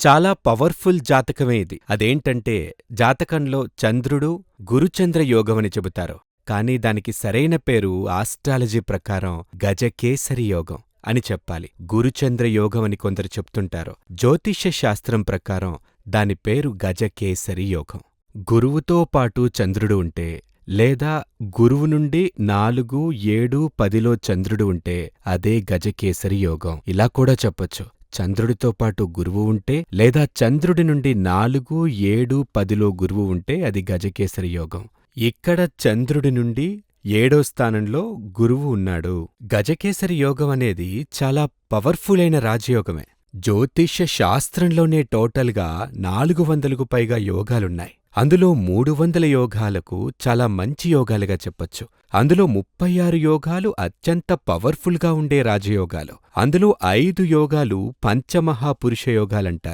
చాలా పవర్ఫుల్ జాతకమే ఇది. అదేంటంటే జాతకంలో చంద్రుడు గురుచంద్ర యోగమని చెబుతారు. కానీ దానికి సరైన పేరు ఆస్ట్రాలజీ ప్రకారం గజకేసరి యోగం అని చెప్పాలి. గురుచంద్ర యోగమని కొందరు చెప్తుంటారు. జ్యోతిష్య శాస్త్రం ప్రకారం దాని పేరు గజకేసరి యోగం. గురువుతో పాటు చంద్రుడు ఉంటే, లేదా గురువు నుండి 4, 7, 10లో చంద్రుడు ఉంటే అదే గజకేసరి యోగం. ఇలా కూడా చెప్పొచ్చు, చంద్రుడితో పాటు గురువు ఉంటే, లేదా చంద్రుడి నుండి 4, 7, 10లో గురువు ఉంటే అది గజకేసరి యోగం. ఇక్కడ చంద్రుడి నుండి 7వ స్థానంలో గురువు ఉన్నాడు. గజకేసరి యోగం అనేది చాలా పవర్ఫుల్ అయిన రాజయోగమే. జ్యోతిష్య శాస్త్రంలోనే టోటల్గా 400కు పైగా యోగాలున్నాయి. అందులో 300 యోగాలకు చాలా మంచి యోగాలుగా చెప్పొచ్చు. అందులో 36 యోగాలు అత్యంత పవర్ఫుల్గా ఉండే రాజయోగాలు. అందులో 5 యోగాలు పంచమహాపురుష యోగాలంటారు.